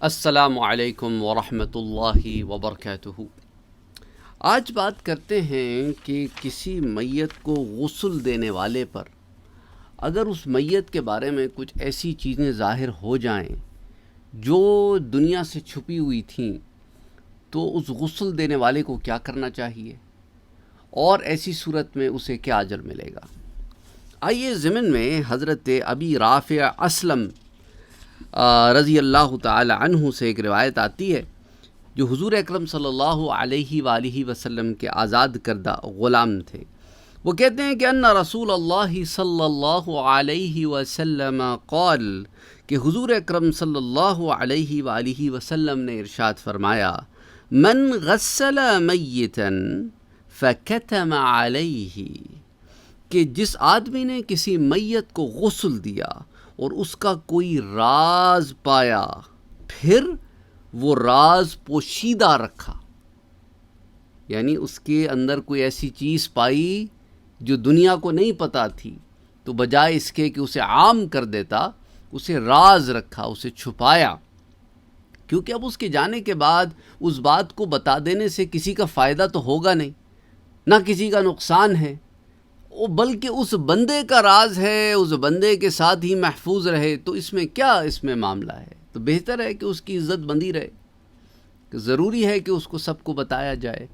السلام علیکم ورحمۃ اللہ وبرکاتہ۔ آج بات کرتے ہیں کہ کسی میت کو غسل دینے والے پر اگر اس میت کے بارے میں کچھ ایسی چیزیں ظاہر ہو جائیں جو دنیا سے چھپی ہوئی تھیں تو اس غسل دینے والے کو کیا کرنا چاہیے اور ایسی صورت میں اسے کیا اجر ملے گا۔ آئیے ضمن میں حضرت ابی رافع اسلم رضی اللہ تعالی عنہ سے ایک روایت آتی ہے جو حضور اکرم صلی اللہ علیہ وآلہ وسلم کے آزاد کردہ غلام تھے۔ وہ کہتے ہیں کہ ان رسول اللہ صلی اللہ علیہ وسلم قال کہ حضور اکرم صلی اللہ علیہ وآلہ وسلم نے ارشاد فرمایا، من غسل میتا فکتم علیہ، کہ جس آدمی نے کسی میت کو غسل دیا اور اس کا کوئی راز پایا پھر وہ راز پوشیدہ رکھا، یعنی اس کے اندر کوئی ایسی چیز پائی جو دنیا کو نہیں پتہ تھی، تو بجائے اس کے کہ اسے عام کر دیتا اسے راز رکھا، اسے چھپایا، کیونکہ اب اس کے جانے کے بعد اس بات کو بتا دینے سے کسی کا فائدہ تو ہوگا نہیں، نہ کسی کا نقصان ہے، بلکہ اس بندے کا راز ہے، اس بندے کے ساتھ ہی محفوظ رہے، تو اس میں معاملہ ہے، تو بہتر ہے کہ اس کی عزت بندی رہے، کہ ضروری ہے کہ اس کو سب کو بتایا جائے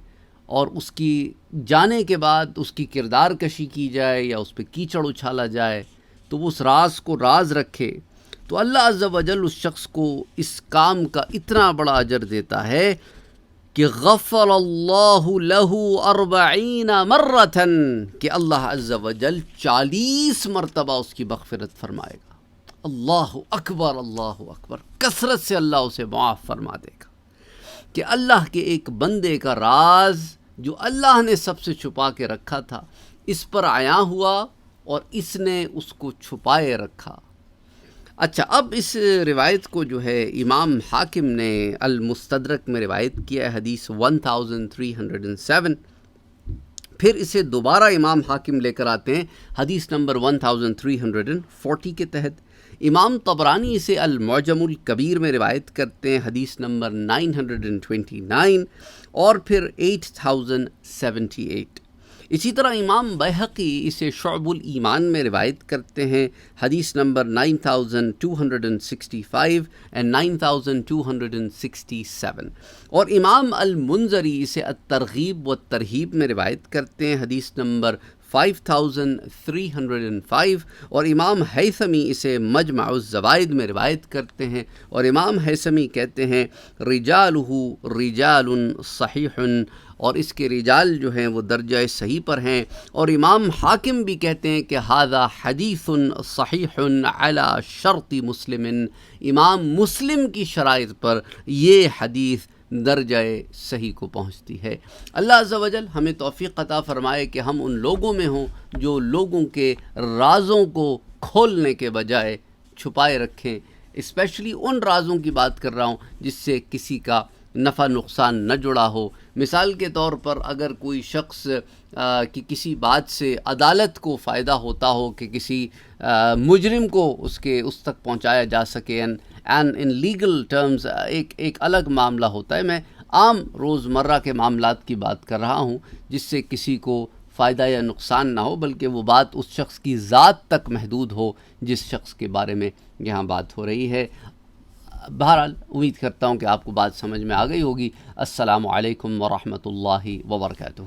اور اس کی جانے کے بعد اس کی کردار کشی کی جائے یا اس پہ کیچڑ اچھالا جائے، تو وہ اس راز کو راز رکھے، تو اللہ عز و جل اس شخص کو اس کام کا اتنا بڑا اجر دیتا ہے کہ غفر اللہ لہ 40 مرتن، کہ اللہ عز و جل 40 مرتبہ اس کی مغفرت فرمائے گا۔ اللہ اکبر، اللہ اکبر، کثرت سے اللہ اسے معاف فرما دے گا، کہ اللہ کے ایک بندے کا راز جو اللہ نے سب سے چھپا کے رکھا تھا اس پر عیاں ہوا اور اس نے اس کو چھپائے رکھا۔ اچھا، اب اس روایت کو جو ہے امام حاکم نے المستدرک میں روایت کیا ہے، حدیث 1307۔ پھر اسے دوبارہ امام حاکم لے کر آتے ہیں حدیث نمبر 1340 کے تحت۔ امام طبرانی اسے المعجم الکبیر میں روایت کرتے ہیں حدیث نمبر 929 اور پھر 8078۔ اسی طرح امام بیہقی اسے شعب الایمان میں روایت کرتے ہیں حدیث نمبر 9265 and 9267، اور امام المنذری اسے الترغیب والترہیب میں روایت کرتے ہیں حدیث نمبر 5305، اور امام ہیثمی اسے مجمع الزوائد میں روایت کرتے ہیں، اور امام ہیثمی کہتے ہیں رجالہ رجال صحیح، اور اس کے رجال جو ہیں وہ درجہ صحیح پر ہیں، اور امام حاکم بھی کہتے ہیں کہ ھذا حدیث صحیح علی شرط مسلم، امام مسلم کی شرائط پر یہ حدیث درجہ صحیح کو پہنچتی ہے۔ اللہ عز و جل ہمیں توفیق عطا فرمائے کہ ہم ان لوگوں میں ہوں جو لوگوں کے رازوں کو کھولنے کے بجائے چھپائے رکھیں، اسپیشلی ان رازوں کی بات کر رہا ہوں جس سے کسی کا نفع نقصان نہ جڑا ہو۔ مثال کے طور پر اگر کوئی شخص کی کسی بات سے عدالت کو فائدہ ہوتا ہو کہ کسی مجرم کو اس تک پہنچایا جا سکے، اینڈ ان لیگل ٹرمز ایک الگ معاملہ ہوتا ہے، میں عام روزمرہ کے معاملات کی بات کر رہا ہوں جس سے کسی کو فائدہ یا نقصان نہ ہو، بلکہ وہ بات اس شخص کی ذات تک محدود ہو جس شخص کے بارے میں یہاں بات ہو رہی ہے۔ بہرحال امید کرتا ہوں کہ آپ کو بات سمجھ میں آ گئی ہوگی۔ السلام علیکم ورحمۃ اللہ وبرکاتہ۔